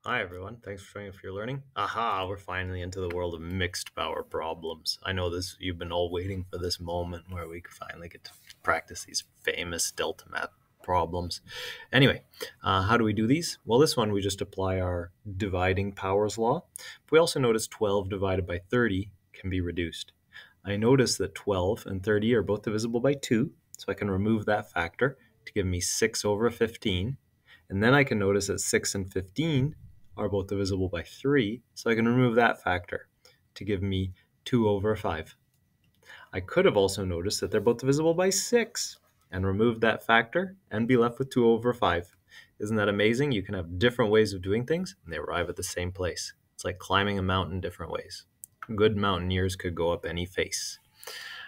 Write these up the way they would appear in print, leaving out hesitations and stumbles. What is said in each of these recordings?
Hi everyone, thanks for joining for your learning. Aha, we're finally into the world of mixed power problems. I know this, you've been all waiting for this moment where we finally get to practice these famous delta math problems. Anyway, how do we do these? Well, this one we just apply our dividing powers law. But we also notice 12 divided by 30 can be reduced. I notice that 12 and 30 are both divisible by 2, so I can remove that factor to give me 6 over 15. And then I can notice that 6 and 15 are both divisible by 3, so I can remove that factor to give me 2 over 5. I could have also noticed that they're both divisible by 6 and removed that factor and be left with 2 over 5. Isn't that amazing? You can have different ways of doing things and they arrive at the same place. It's like climbing a mountain different ways. Good mountaineers could go up any face.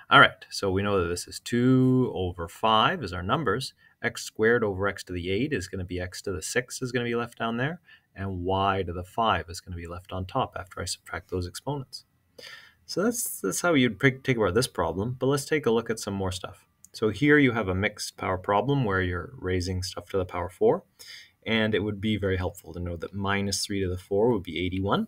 All right, so we know that this is 2 over 5 is our numbers. X squared over x to the 8 is going to be x to the 6 is going to be left down there. And y to the 5 is going to be left on top after I subtract those exponents. So that's how you'd take about this problem, but let's take a look at some more stuff. So here you have a mixed power problem where you're raising stuff to the power 4, and it would be very helpful to know that minus 3 to the 4 would be 81.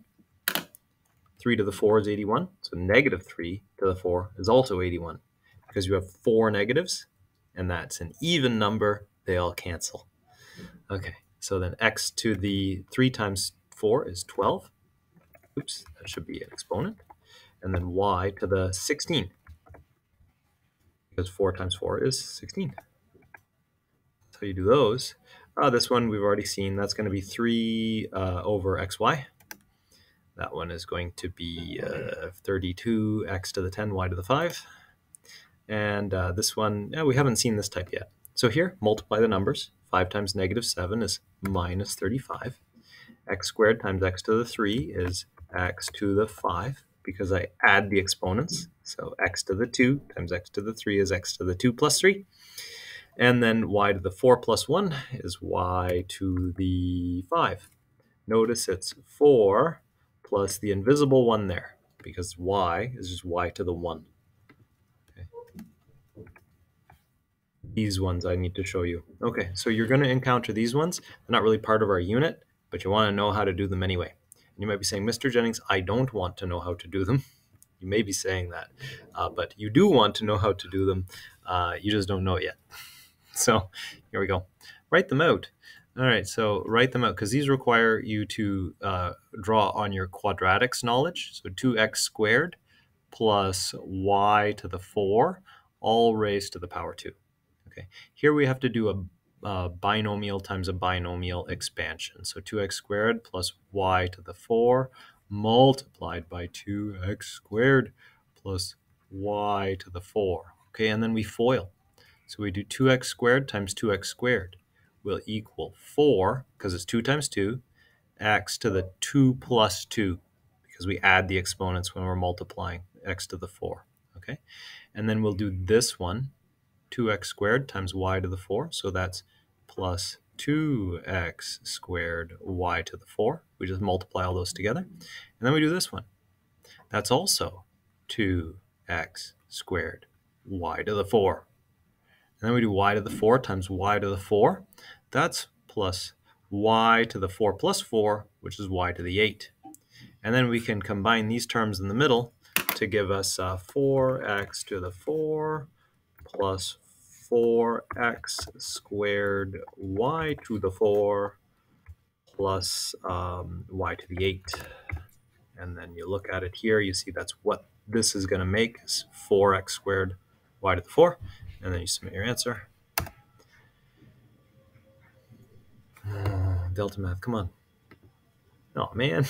3 to the 4 is 81, so negative 3 to the 4 is also 81. Because you have 4 negatives, and that's an even number, they all cancel. Okay, so then x to the 3 times 4 is 12. Oops, that should be an exponent. And then y to the 16, because 4 times 4 is 16. So you do those. This one we've already seen. That's going to be 3 over xy. That one is going to be 32 x to the 10, y to the 5. And this one, we haven't seen this type yet. So here, multiply the numbers. 5 times negative 7 is minus 35. X squared times x to the 3 is x to the 5, because I add the exponents. So x to the 2 times x to the 3 is x to the 2 plus 3. And then y to the 4 plus 1 is y to the 5. Notice it's 4 plus the invisible 1 there, because y is just y to the 1. Okay. These ones I need to show you. Okay, so you're going to encounter these ones. They're not really part of our unit, but you want to know how to do them anyway. And you might be saying, Mr. Jennings, I don't want to know how to do them. You may be saying that, but you do want to know how to do them. You just don't know it yet. So here we go. Write them out. All right, so write them out because these require you to draw on your quadratics knowledge. So 2x squared plus y to the 4, all raised to the power 2. Okay, here we have to do a binomial times a binomial expansion. So 2x squared plus y to the 4 multiplied by 2x squared plus y to the 4. Okay, and then we FOIL. So we do 2x squared times 2x squared will equal 4, because it's 2 times 2, x to the 2 plus 2, because we add the exponents when we're multiplying x to the 4. Okay, and then we'll do this one, 2x squared times y to the 4, so that's plus 2x squared y to the 4. We just multiply all those together. And then we do this one. That's also 2x squared y to the 4. And then we do y to the 4 times y to the 4. That's plus y to the 4 plus 4, which is y to the 8. And then we can combine these terms in the middle to give us 4x to the 4 plus 4x squared y to the 4 plus y to the 8. And then you look at it here, you see that's what this is going to make, is 4x squared y to the 4. And then you submit your answer. Delta math, come on. Oh man,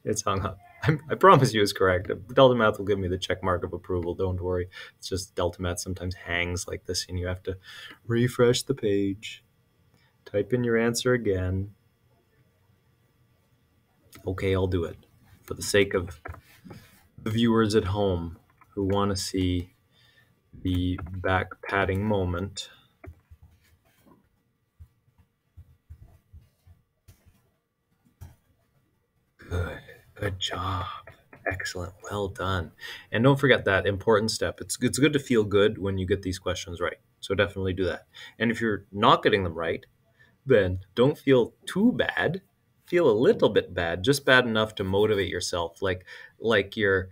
it's hung up. I promise you it's correct. Delta math will give me the check mark of approval, don't worry. It's just delta math sometimes hangs like this and you have to refresh the page. Type in your answer again. Okay, I'll do it. For the sake of the viewers at home who want to see the back patting moment. Good job. Excellent. Well done. And don't forget that important step. It's good to feel good when you get these questions right. So definitely do that. And if you're not getting them right, then don't feel too bad. feel a little bit bad, just bad enough to motivate yourself, like you're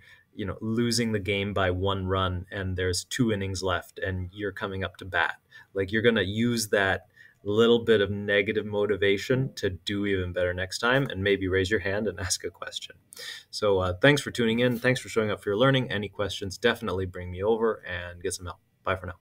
losing the game by 1 run and there's 2 innings left and you're coming up to bat. Like you're going to use that little bit of negative motivation to do even better next time, and maybe raise your hand and ask a question. So thanks for tuning in. Thanks for showing up for your learning. Any questions, definitely bring me over and get some help. Bye for now.